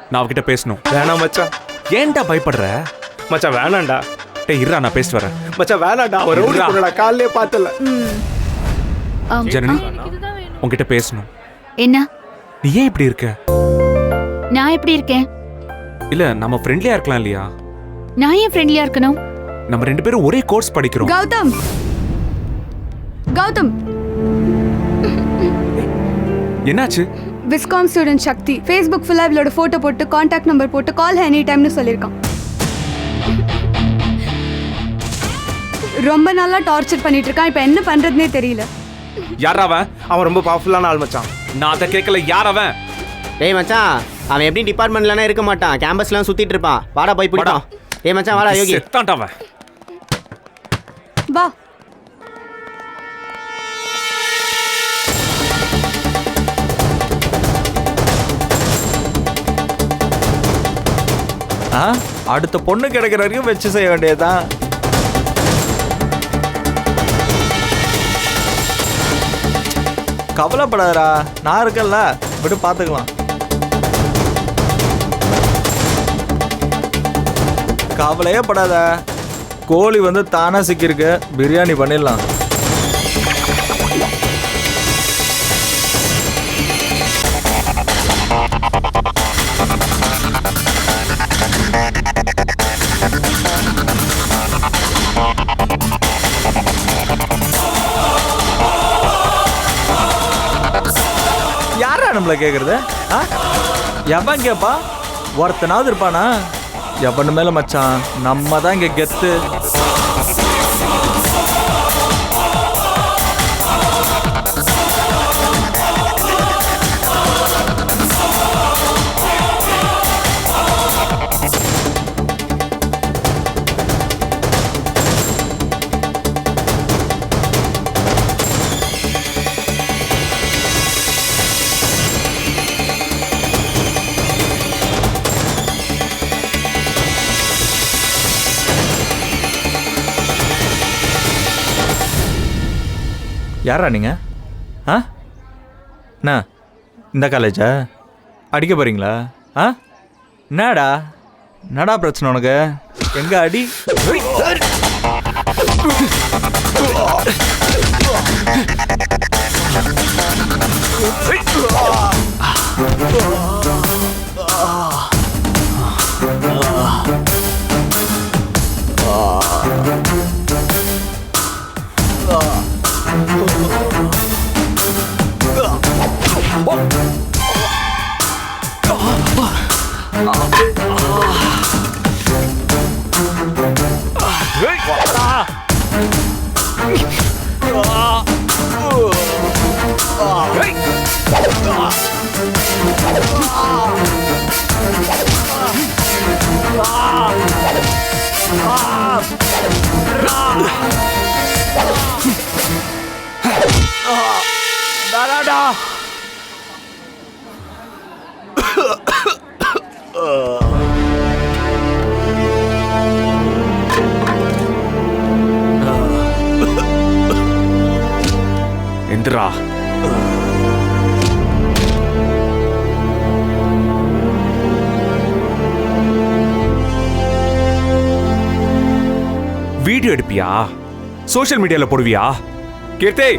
நான் அவகிட்ட பேசணும். வேணாம் மச்சான். ஏன்டா பயப்படுற? மச்சான் வேணாம்டா. டேய் இருடா, நான் பேசிட்டு வரேன். மச்சான் வேணாம்டா. ஒரு ரவுடி போடா, காலையிலே பார்த்தல. ஜனனி, உன்கிட்ட பேசணும். என்ன? நீ ஏன் இப்படி இருக்க? நான் எப்படி இருக்கேன்? இல்ல, நம்ம ஃப்ரெண்ட்லியா இருக்கலாம் இல்லையா? நான் ஏன் ஃப்ரெண்ட்லியா இருக்கணும்? நம்ம 2 பேரும் ஒரே கோர்ஸ் படிக்கிறோம். கௌதம், கௌதம், என்னாச்சு? விஸ்காம் ஸ்டூடெண்ட் சக்தி ஃபேஸ்புக் ஃபுல்லாக இவளோட ஃபோட்டோ போட்டு காண்டாக்ட் நம்பர் போட்டு கால் எனி டைம்னு சொல்லியிருக்கான். ரொம்ப நாளா டார்ச்சர் பண்ணிட்டு இருக்கான். இப்போ என்ன பண்றதுனே தெரியல. யார் அவன்? அவன் ரொம்ப பவர்ஃபுல்லான ஆள் மச்சான். நான் அதை கேட்கல. யார் அவன்? டேய் மச்சான், அவன் எப்படி டிபார்ட்மெண்ட்லலாம் இருக்க மாட்டான், கேம்பஸ்லாம் சுத்திட்டு இருப்பான். வாடா போய் பிடிப்போம். டேய் மச்சான் வாடா யோகி. செத்தான்டா அவன். வா. அடுத்த பொண்ணு கிடைக்கிற வரைக்கும் வச்சு செய்ய வேண்டியதுதான். கவலைப்படாதடா, நான் இருக்கேன்ல, விட்டு பார்த்துக்கலாம். கவலையே படாத, கோழி வந்து தானா சிக்கிருக்கு, பிரியாணி பண்ணிடலாம். யாரா நம்மள கேக்குறது? எவன் கேப்பா? ஒருத்தனாவது இருப்பானா? எவனு மேல மச்சான், நம்ம தான் இங்க கெத்து. யாரா நீங்க? என்ன இந்த காலேஜா அடிக்க போறீங்களா? என்னடா பிரச்சனை உனக்கு? எங்க அடி? எந்திரா. வீடியோ எடுப்பியா? சோஷியல் மீடியால போடுவியா? கீர்த்தி,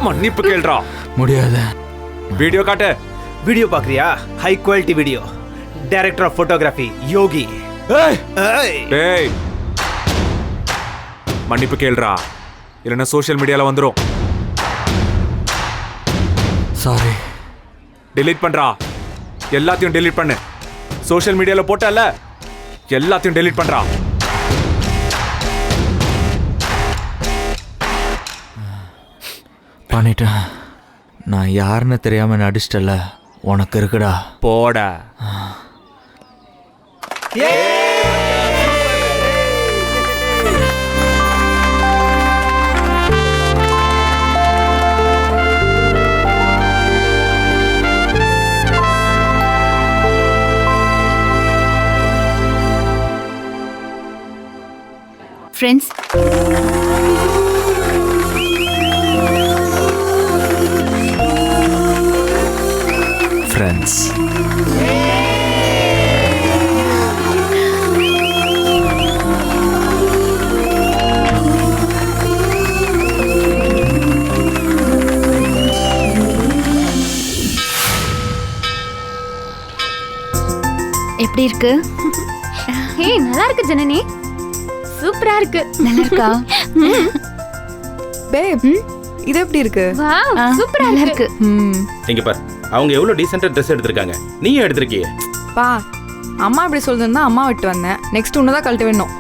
மன்னிப்பு கேள்றா. முடியாது. வீடியோ காட்டு. வீடியோ பாக்குறியா? High quality video. Director of photography Yogi. டேய், மன்னிப்பு கேள்றா, இல்லைன்னா சோஷியல் மீடியால வந்துரும். சாரி. டெலீட் பண்றா. எல்லாத்தையும் டெலீட் பண்ணு. சோஷியல் மீடியால போட்டல, எல்லாத்தையும் டெலீட் பண்றா. பண்ணிட்டேன். நான் யாருன்னு தெரியாம நடிச்சிட்டல, உனக்கு இருக்குடா. போடா. Friends, much. எப்படி இருக்கு? ஏய் நல்லா இருக்கு ஜனனி, சூப்பரா இருக்கு. நல்லா இருக்கா? பேப் இது எப்படி இருக்கு? வாவ் சூப்பரா நல்லா இருக்கு. இருக்கு. இங்க பாரு, அவங்க எவ்வளவு டீசென்ட்டா ட்ரெஸ் எடுத்திருக்காங்க, நீயும் எடுத்திருக்கியே. பா அம்மா இப்படி சொல்றதுன்னா அம்மா விட்டு வந்தேன். நெக்ஸ்ட் உன்னதான் கழட்ட வேணும்.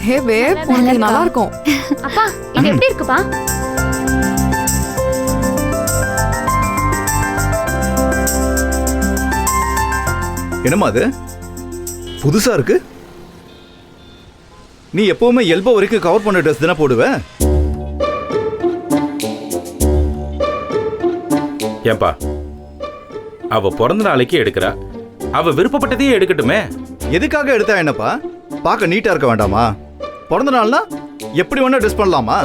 ஹே பேப் உனக்கு நல்லா இருக்கும். அப்பா இது எப்படி இருக்குப்பா? என்னம்மா அது புதுசா இருக்கு? நீ எப்பவுமே எல்போ வரைக்கும் கவர் பண்ண ட்ரெஸ் தானே போடுவ? ஏன்பா, அவ பிறந்த நாளைக்கு எடுக்கிறா, அவ விருப்பப்பட்டதையே எடுக்கட்டுமே. எதுக்காக எடுத்தா என்னப்பா? பார்க்க நீட்டா இருக்க வேண்டாமா? பிறந்த நாள்னா எப்படி வேணா ட்ரெஸ் பண்ணலாமா?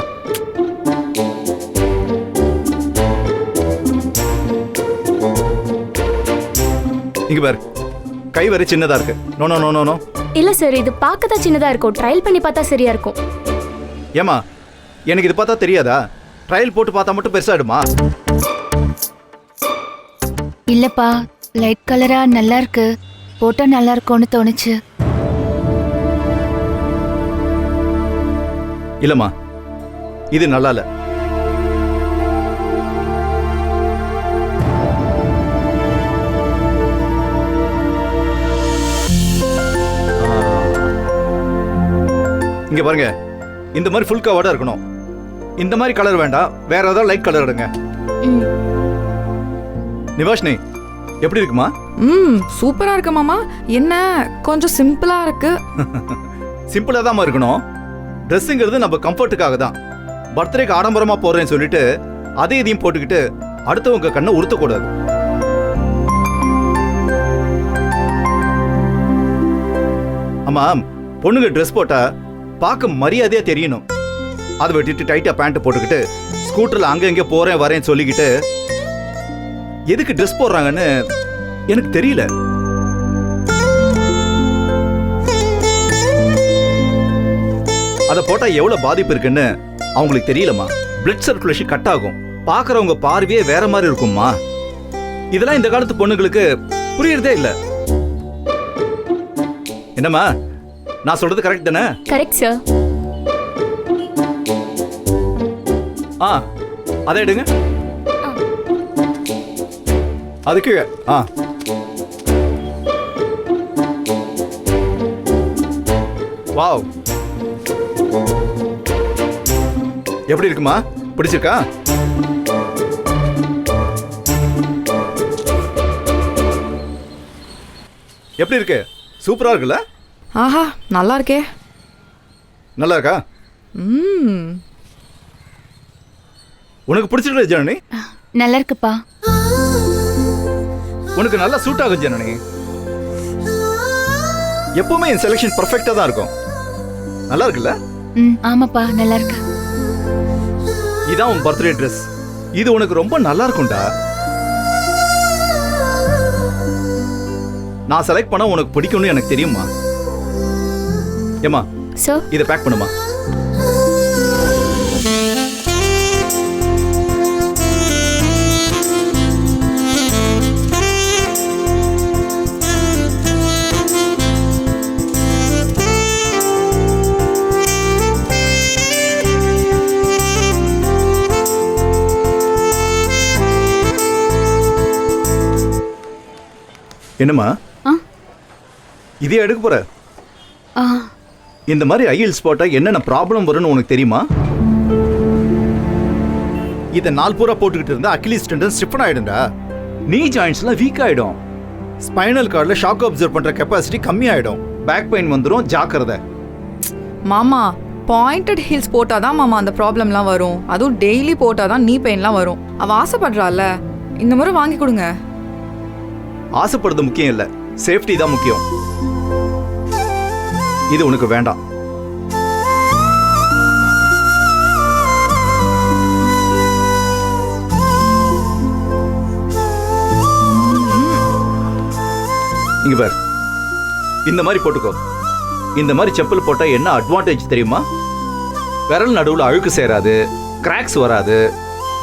இங்க பாரு, கை வரை சின்னதா இருக்கு. No no no no no. இல்ல சார், இது பார்க்க தான் சின்னதா இருக்கும். ட்ரையல் பண்ணி பார்த்தா சரியா இருக்கும். ஏமா, எனக்கு இது பார்த்தா தெரியாதா? ட்ரையல் போட்டு பார்த்தா மட்டும் பெருசாயிடுமா? இல்லப்பா, லைட் கலரா நல்லா இருக்கு. போட்டா நல்லா இருக்கும்னு தோணுச்சு. இல்லம்மா, இது நல்லா இல்ல. இங்க பாருங்க, இந்த மாதிரி ஃபுல் கவர்டா இருக்கணும். இந்த மாதிரி கலர் வேண்டாம், வேற ஏதாவது லைட் கலர் எடுங்க. நிவாஷினி, எப்படி இருக்குமா? சூப்பரா இருக்கு மாமா. என்ன கொஞ்சம் சிம்பிளா இருக்கு. சிம்பிளா தான் இருக்கணும். ட்ரெஸ்ஸுங்கிறது நம்ம கம்ஃபர்ட்டுக்காக தான். பர்த்டேக்கு ஆடம்பரமா போறேன்னு சொல்லிட்டு அதே இதையும் போட்டுக்கிட்டு அடுத்தவங்க கண்ணை உறுத்தக்கூடாது. ஆமா, பொண்ணுங்க ட்ரெஸ் போட்டா பார்க்க மரியாதையா தெரியணும். அதை விட்டுட்டு டைட்டா பேண்ட் போட்டுக்கிட்டு ஸ்கூட்டர்ல அங்க இங்க போறேன் வரேன்னு சொல்லிக்கிட்டு எதுக்கு ட்ரெஸ் போடுறாங்கன்னு எனக்கு தெரியல. அதை போட்டா எவ்வளவு பாதிப்பு இருக்குன்னு அவங்களுக்கு தெரியலமா. பிளட் சர்க்குலேஷன் கட் ஆகும், பாக்குறவங்க பார்வையே வேற மாதிரி இருக்கும்மா. இதெல்லாம் இந்த காலத்து பொண்ணுங்களுக்கு புரியறதே இல்ல. என்னம்மா, நான் சொல்றது கரெக்ட் தானே? Correct sir. அதை எடுங்க. அதுக்கு வாவ், எப்படி இருக்குமா? பிடிச்சிருக்கா? எப்படி இருக்கு? சூப்பரா இருக்குல்ல? ஆஹா, நல்லா இருக்கே. நல்லா இருக்கா? உனக்கு பிடிச்சிருக்கு ஜனனி? நல்லா இருக்குப்பா. உனக்கு நல்லா சூட் ஆகும் ஜனனி. எப்பவுமே என் செலக்ஷன் பெர்ஃபெக்ட்டா தான் இருக்கும். நல்லா இருக்குல்ல? ஆமாப்பா, நல்லா இருக்கு. இதான் உன் பர்த்டே ட்ரெஸ். இது உனக்கு ரொம்ப நல்லா இருக்கும்டா. நான் செலக்ட் பண்ண உனக்கு பிடிக்கும்னு எனக்கு தெரியுமா. ஏமா சார், இதை பேக் பண்ணுமா. என்னம்மா, இதே எடுக்க போற? இந்த மாதிரி ஐஎல்ஸ் போட்டா என்னென்ன ப்ராப்ளம் வரும்னு உனக்கு தெரியுமா? இதை நாள் பூரா போட்டுக்கிட்டு இருந்தா அக்கிலீஸ் டெண்டன் ஸ்டிஃபன் ஆயிடும்டா. நீ ஜாயிண்ட்ஸ்லாம் வீக் ஆயிடும். ஸ்பைனல் கார்டில் ஷாக் அப்சர்வ் பண்ற கெப்பாசிட்டி கம்மி ஆயிடும். பேக் பெயின் வந்துடும், ஜாக்கிரதை. மாமா, பாயிண்டட் ஹீல்ஸ் போட்டாதான் மாமா அந்த ப்ராப்ளம்லாம் வரும். அதுவும் டெய்லி போட்டாதான் நீ பெயின்லாம் வரும். அவ ஆசைப்படுறாள், இந்த முறை வாங்கி கொடுங்க. ஆசைப்படுறது முக்கியம் இல்ல, சேஃப்டி தான் முக்கியம். இது உனக்கு வேண்டாம். இங்க பார், இந்த மாதிரி போட்டுக்கோ. இந்த மாதிரி செப்பல் போட்டா என்ன அட்வான்டேஜ் தெரியுமா? விரல் நடுவுல அழுக்கு சேராது, கிராக்ஸ் வராது,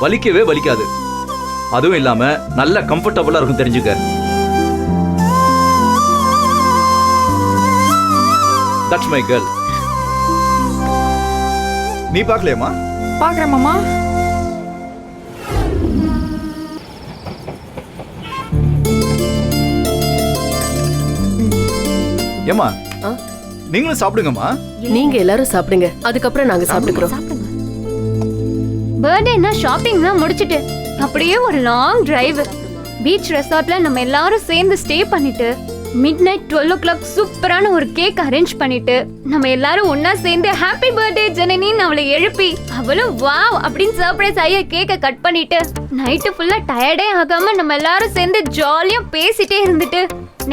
வலிக்கவே வலிக்காது. அதுவும் இல்லாம நல்ல கம்ஃபர்டபுளா இருக்கும், தெரிஞ்சுக்க. That's my girl. நீ பார்க்கலையாமா? பாக்குறேன் மாமா. ஏமா, நீங்களும் சாப்பிடுங்கம்மா. நீங்க எல்லாரும் சாப்பிடுங்க, அதுக்கப்புறம் நாங்க சாப்பிட்டுக்கிறோம். பர்த்டேனா ஷாப்பிங்லாம் முடிச்சிட்டு அப்படியே ஒரு லாங் டிரைவ் பீச் ரெசார்ட்ல நம்ம எல்லாரும் சேர்ந்து ஸ்டே பண்ணிட்டு மிட் நைட் 12 o'clock சூப்பரான ஒரு கேக் அரேஞ்ச் பண்ணிட்டு நம்ம எல்லாரும் ஒன்னா சேர்ந்து ஹாப்பி பர்த்டே ஜனனின்னு அவளை எழுப்பி அவளும் வாவ் அப்படின்னு சர்ப்ரைஸ் ஆகி கேக்கை கட் பண்ணிட்டு நைட்டு ஃபுல்லா டயர்டே ஆகாம நம்ம எல்லாரும் சேர்ந்து ஜாலியா பேசிட்டே இருந்துட்டு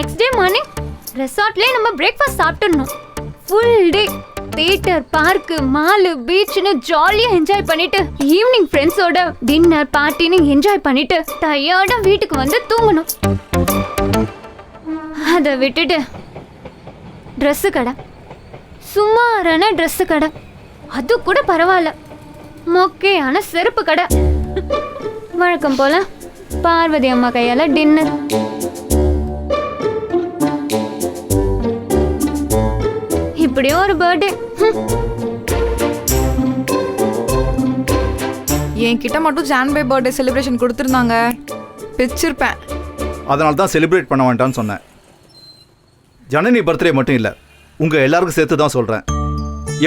நெக்ஸ்ட் டே மார்னிங் ரெசார்ட்லயே நம்ம பிரேக்ஃபாஸ்ட் சாப்பிட்டுடணும். Full day theatre, park, mall, பீச்னு ஜாலியா என்ஜாய் பண்ணிட்டு ஈவினிங் ஃப்ரெண்ட்ஸோட டின்னர் பார்ட்டின்னு என்ஜாய் பண்ணிட்டு டயர்டா வீட்டுக்கு வந்து தூங்கணும். அதை விட்டுட்டு ட்ரெஸ் கடை, சுமாரான ட்ரெஸ் கடை, அது கூட பரவாயில்ல, மொக்கையான செருப்பு கடை, வழக்கம் போல பார்வதி அம்மா கையால டின்னர். இப்படியே ஒரு பர்த்டே. என்கிட்ட மட்டும் ஜான்பே பர்த்டே செலிப்ரேஷன் கொடுத்துருந்தாங்க, பிச்சிருப்பேன். அதனால தான் செலிப்ரேட் பண்ண வேண்டாம்னு சொன்னேன். ஜனனி பர்த்டே மட்டும் இல்லை, உங்கள் எல்லாருக்கும் சேர்த்து தான் சொல்கிறேன்.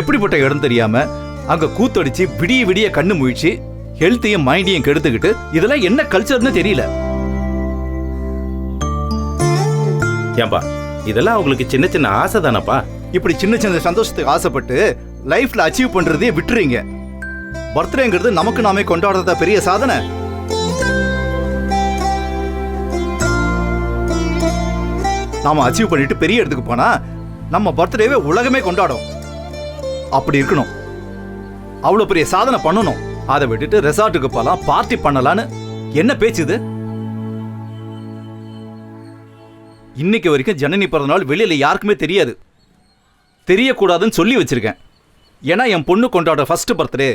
எப்படிப்பட்ட இடம் தெரியாமல் அங்கே கூத்தடிச்சு விடிய விடிய கண்ணு முழிச்சு ஹெல்த்தையும் மைண்டையும் கெடுத்துக்கிட்டு இதெல்லாம் என்ன கல்ச்சர்னு தெரியல. ஏன்பா, இதெல்லாம் உங்களுக்கு சின்ன சின்ன ஆசை தானப்பா? இப்படி சின்ன சின்ன சந்தோஷத்துக்கு ஆசைப்பட்டு லைஃப்ல அச்சீவ் பண்றதே விட்டுறீங்க. பர்த்டேங்கிறது நமக்கு நாமே கொண்டாடுறதா பெரிய சாதனை? நாம அச்சீவ் பண்ணிட்டு பெரிய இடத்துக்கு போனா நம்ம பர்த்டேவே உலகமே கொண்டாடும். அப்படி இருக்கணும், அவ்வளவு பெரிய சாதனை பண்ணணும். அதை விட்டுட்டு ரெசார்ட்டுக்கு போலாம், பார்ட்டி பண்ணலான்னு என்ன பேச்சுது? இன்னைக்கு வரைக்கும் ஜனனி பிறந்தநாள் வெளியில யாருக்குமே தெரியாது, தெரியக்கூடாதுன்னு சொல்லி வச்சிருக்கேன். ஏன்னா என் பொண்ணு கொண்டாடுற ஃபர்ஸ்ட் பர்த்டே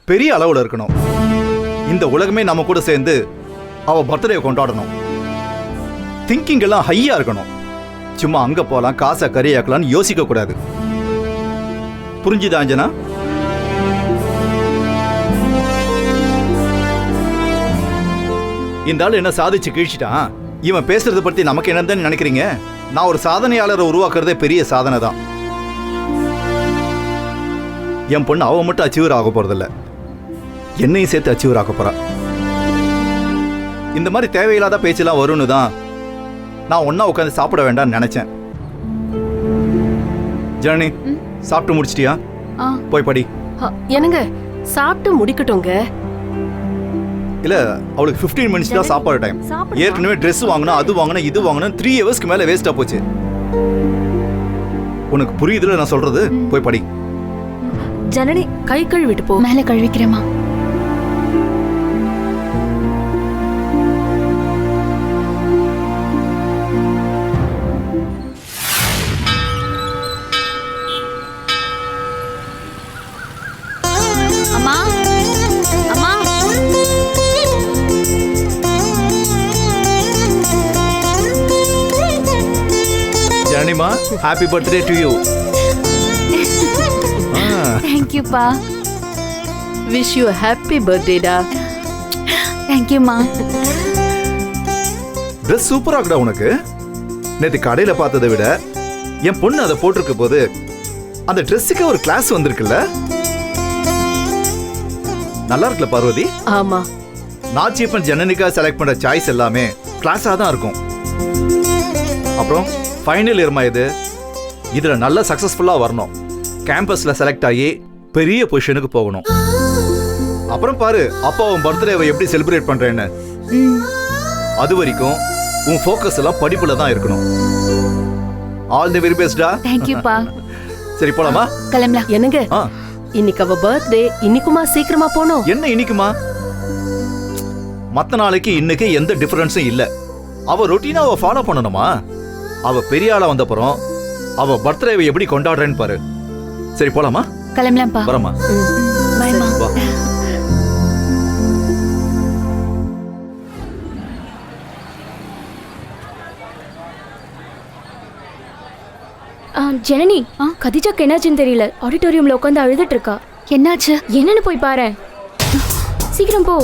பெரிய அளவில் இருக்கணும். இந்த உலகமே நம்ம கூட சேர்ந்து அவ பர்த்டே கொண்டாடணும். திங்கிங் எல்லாம் ஹையா இருக்கணும். சும்மா அங்க போலாம் காசை கரியாக்கலாம்னு யோசிக்க கூடாது. புரிஞ்சுதா அஞ்சனா? இந்த ஆள் என்ன சாதிச்சு கீழ்ச்சிட்டான். இவன் பேசுறத பத்தி நமக்கு என்னன்னு நினைக்கிறீங்க? நான் ஒரு சாதனையாளரை உருவாக்குறதே பெரிய சாதனை தான். என் பொண்ணு அவ மட்டும் அச்சீவர் ஆக போறதில்ல, என்னையும் சேர்த்து அச்சீவர் ஆக போறா. இந்த மாதிரி தேவையில்லாத பேச்செல்லாம் வரும்னு தான் நான் ஒன்னா உட்காந்து சாப்பிட வேண்டாம்னு நினைச்சேன். ஜனனி, சாப்பிட்டு முடிச்சிட்டியா? போய் படி. என்னங்க, சாப்பிட்டு முடிக்கட்டுங்க. இல்ல, அவளுக்கு 15 மினிட்ஸ் தான் சாப்பாடு டைம். ஏற்கனவே ட்ரெஸ் வாங்கணும், அது வாங்கணும், இது வாங்கணும், 3 ஹவர்ஸ்க்கு மேல வேஸ்டா போச்சு. உனக்கு புரியுதுல நான் சொல்றது? போய் படி. ஜனனி, கை கழுவிட்டு போ. மேல கழுவிக்கிறேமா. அம்மா, அம்மா, ஜனனிமா, ஹாப்பி பர்த்டே டு யூ. தேங்க்யூப்பா. விஷ் யூ ஹாப்பி பர்த்டேடா. தேங்க்யூமா. ட்ரெஸ் சூப்பரா இருக்குடா உனக்கு. நேற்று கடையில பார்த்ததை விட என் பொண்ணு அதை போட்டிருக்க போது அந்த ட்ரெஸ்ஸுக்கு ஒரு கிளாஸ் வந்திருக்குல்ல? நல்லா இருக்குல்ல பார்வதி? ஆமா. நான் சீப்பன் ஜனனிக்கா செலக்ட் பண்ற சாய்ஸ் எல்லாமே கிளாஸா தான் இருக்கும். அப்புறம் ஃபைனல் இயர்மா இது, இதுல நல்லா சக்சஸ்ஃபுல்லா வரணும். கேம்பஸ்ல செலக்ட் ஆகி பெரிய பொசிஷனுக்கு போகணும். அப்புறம் பாரு அப்பா உன் பர்த்டேவை எப்படி செலிப்ரேட் பண்றேன்னு. அது வரைக்கும் உன் ஃபோக்கஸ் எல்லாம் படிப்புல தான் இருக்கணும். ஆல் தி வெரி பெஸ்டா. தேங்க்யூப்பா. சரி போலாமா? கிளம்பலாம். என்னங்க, இன்னைக்கு அவ பர்த்டே, இன்னைக்குமா சீக்கிரமா போனோம்? என்ன இன்னைக்குமா? மத்த நாளைக்கு இன்னைக்கு எந்த டிஃபரன்ஸும் இல்ல. அவ ரொட்டீனா அவ ஃபாலோ பண்ணணுமா? அவ பெரிய ஆளா வந்தப்புறம் அவ பர்த்டேவை எப்படி கொண்டாடுறேன்னு பாரு. சரி போலாமா? கிளம்பலாம்ப்பா. வரமா? பாய்மா. வா. ஜனனி, கதிஜாக்கு என்னாச்சுன்னு தெரியல. ஆடிட்டோரியம்ல உட்காந்து அழுதுட்டு இருக்கா. என்னாச்சு? என்னன்னு போய் பாரு. சீக்கிரம் போ.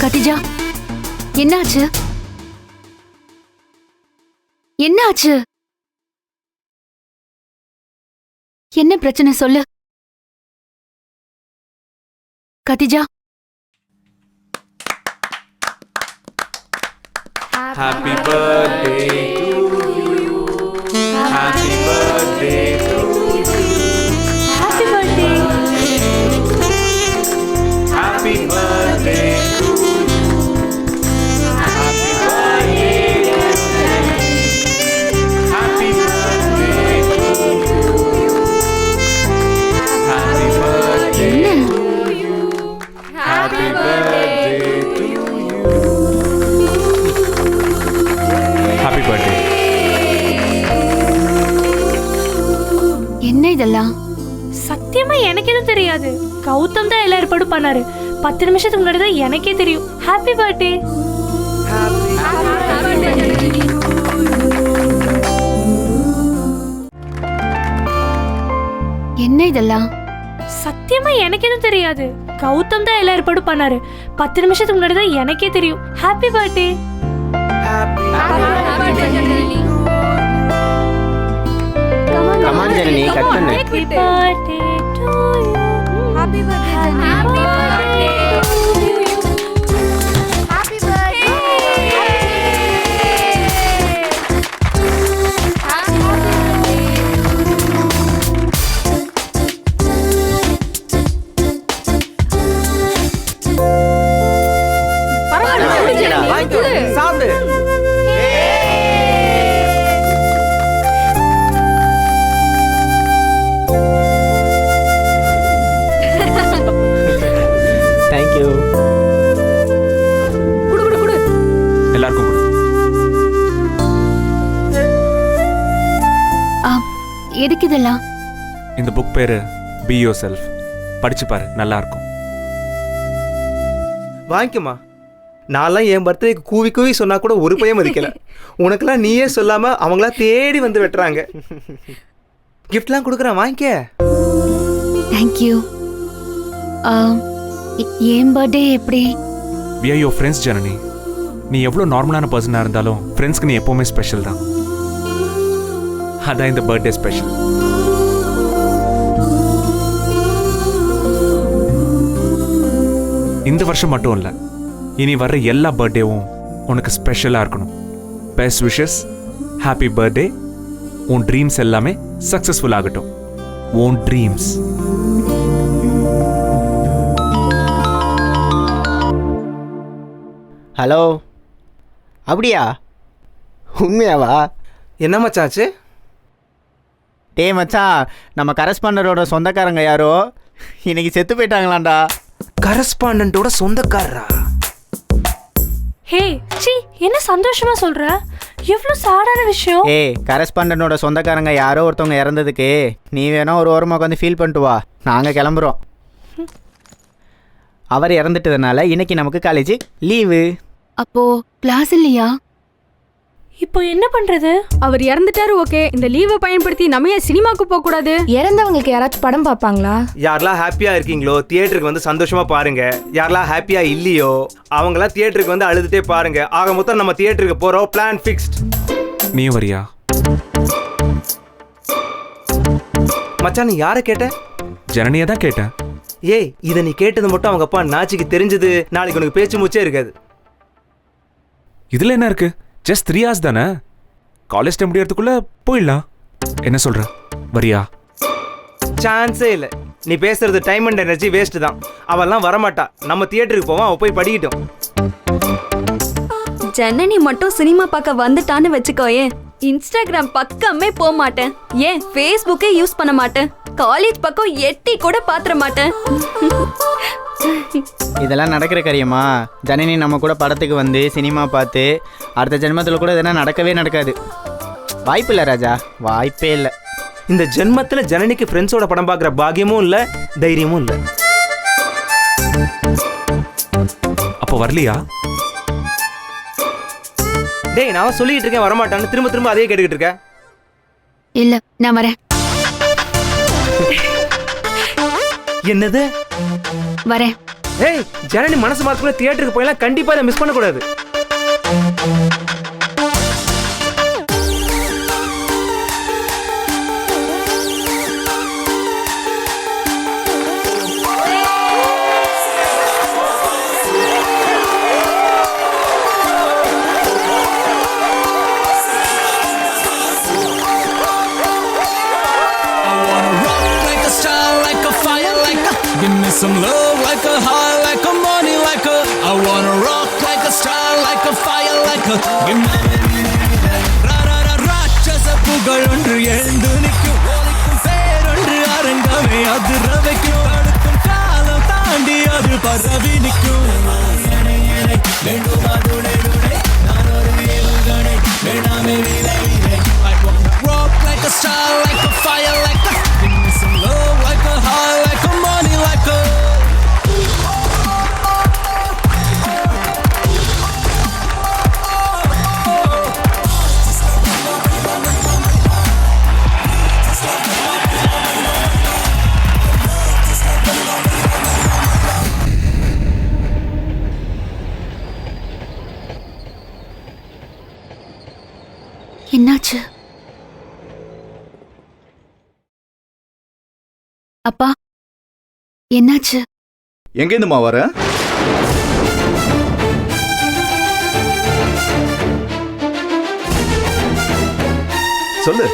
கதிஜா, என்னாச்சு? என்னாச்சு? என்ன பிரச்சனை சொல்லு Khadija. Happy birthday to you. Happy birthday to you. Happy birthday. Happy birthday to you. Happy birthday to you. Happy birthday to you. Happy birthday to you. Happy birthday to you. Happy birthday. என்ன இதெல்லாம்? சத்தியமா எனக்கு எதுவும் தெரியாது. கௌதம் தான் எல்லா ஏற்பாடும் பண்ணாரு. 10 நிமிஷத்துக்கு முன்னாடி தான் எனக்கே தெரியும். Happy birthday. என்ன இதெல்லாம்? சத்தியமா எனக்கு எதுவும் தெரியாது. கௌதம் தான் எல்லா ஏற்பாடும் பண்ணாரு. 10 நிமிஷத்துக்கு முன்னாடி தான் எனக்கே தெரியும். Happy birthday. Come on Janani, cut பண்ணு. Happy birthday to you. Happy birthday, Jenny. Happy birthday to you. Happy birthday. சாப்பிடு. தேங்க்யூ. எல்லாருக்கும் கொடு. எதுக்கு இதெல்லாம்? இந்த புக் பேரு பி யோர் செல்ஃப். படிச்சு பாரு, நல்லா இருக்கும். வாங்கிக்கம்மா. நான்லாம் என் பர்த்டேக்கு கூவி கூவி சொன்னா கூட ஒரு பையன் மதிக்கல. உனக்கெல்லாம் நீயே சொல்லாம அவங்களா தேடி வந்து வெட்டுறாங்க. கிஃப்ட்லாம் கொடுக்குறேன், வாங்கிக்க. தேங்க்யூ. என் பர்த்டே எப்படி? We are your friends, Janani. நீ எவ்வளோ நார்மலான பர்சனாக இருந்தாலும் ஃப்ரெண்ட்ஸ்க்கு நீ எப்போவுமே ஸ்பெஷல் தான். அதான் இந்த பர்த்டே ஸ்பெஷல். இந்த வருஷம் மட்டும் இல்லை, இனி வர்ற எல்லா பர்த்டேவும் உனக்கு ஸ்பெஷலாக இருக்கணும். Best wishes, happy birthday. உன் ட்ரீம்ஸ் எல்லாமே சக்ஸஸ்ஃபுல் ஆகட்டும். உன் ட்ரீம்ஸ். ஹலோ, அப்படியா? உண்மையாவா? என்ன மச்சாச்சு? டே மச்சான், நம்ம கரஸ்பாண்டரோட சொந்தக்காரங்க யாரோ இன்னைக்கு செத்து போயிட்டாங்களாண்டா. கரஸ்பாண்டன்ட்டோட சொந்தக்காரரா? ஹே, சி, என்ன சந்தோஷமா சொல்ற? எவ்வளவு சாடான விஷயம். ஏய், கரஸ்பாண்டனோட சொந்தக்காரங்க யாரோ ஒருத்தவங்க இறந்ததுக்கு நீ வேணா ஒரு ஓரமாக உட்காந்து ஃபீல் பண்ணிட்டு வா. நாங்கள் கிளம்புறோம். அவர் இறந்துட்டதுனால இன்னைக்கு நமக்கு காலேஜ் லீவு. அப்போ கிளாஸ் இல்லையா? இப்போ என்ன பண்றது? அவர் இறந்துட்டாரு, ஓகே. இந்த லீவை பயன்படுத்தி நம்ம ஏன் சினிமாக்கு போக கூடாது? இறந்தவங்களுக்கு யாராச்சும் படம் பார்ப்பாங்களா? யாரெல்லாம் ஹாப்பியா இருக்கீங்களோ தியேட்டருக்கு வந்து சந்தோஷமா பாருங்க. யாரெல்லாம் ஹாப்பியா இல்லையோ அவங்களாம் தியேட்டருக்கு வந்து அழுதுட்டே பாருங்க. ஆக மொத்தம் நம்ம தியேட்டருக்கு போறோம். Plan fixed. நீ வரியா? மச்சான், நீ யாரை கேட்ட? ஜனனியை தான் கேட்டேன். ஏய், இதை நீ கேட்டது மட்டும் அவங்க அப்பா நாச்சிக்கு தெரிஞ்சது நாளைக்கு உனக்கு பேச்சு மூச்சே இருக்காது. இதுல என்ன இருக்கு? ஜஸ்ட் 3 hours தானே. காலேஜ் டைம் முடியறதுக்குள்ள போயிடலாம். என்ன சொல்ற? வரியா? சான்ஸே இல்லை. நீ பேசுறது டைம் அண்ட் எனர்ஜி வேஸ்ட் தான். அவெல்லாம் வரமாட்டா. நம்ம தியேட்டருக்கு போவோம், அவ போய் படிக்கட்டும். ஜனனி மட்டும் சினிமா பார்க்க வந்துட்டான்னு வச்சுக்கோயேன், இன்ஸ்டாகிராம் பக்கமே போக மாட்டேன், ஏன் ஃபேஸ்புக்கே யூஸ் பண்ண மாட்டேன், காலேஜ் பக்கம் எட்டி கூட பாத்திர மாட்டேன். இதெல்லாம் நடக்கிற காரியமா? ஜனனி நம்ம கூட படத்துக்கு வந்து சினிமா பார்த்து அடுத்த ஜென்மத்தில் கூட இதெல்லாம் நடக்கவே நடக்காது. வாய்ப்பு இல்லை ராஜா, வாய்ப்பே இல்லை. இந்த ஜென்மத்துல ஜனனிக்கு ஃப்ரெண்ட்ஸோட படம் பார்க்குற பாக்கியமும் இல்லை, தைரியமும் இல்லை. அப்போ வரலையா? டேய், நான் சொல்லிட்டு இருக்கேன் வரமாட்டான்னு, திரும்ப திரும்ப அதே கேட்டுக்கிட்டு இருக்க. இல்ல நான் வரேன். என்னது? வரேன். ஏய், ஜனனி மனசு மாத்துக்குள்ள தியேட்டருக்கு போயெல்லாம் கண்டிப்பா இதை மிஸ் பண்ணக்கூடாது. Give me some love like a heart, like a money, like a. I wanna rock like a star, like a fire, like a. Give me ra ra ra ராட்சச புகழ் ஒன்று எழுந்து நிற்கும், ஒலிக்கும் பேரொன்று அரங்கமே அதிர வைக்கும், தடுக்கும் காலம் தாண்டி அது பரவி நிற்கும். வேண்டும் அதுடை நான் ஒரு ஏவுகணை வேணாமே விலை. I wanna rock like a star, like a fire, like a. Give me some love like a heart, like a money, like a. என்னாச்சு? அப்பா என்னாச்சு? எங்கேருந்துமா வர? சொல்லு.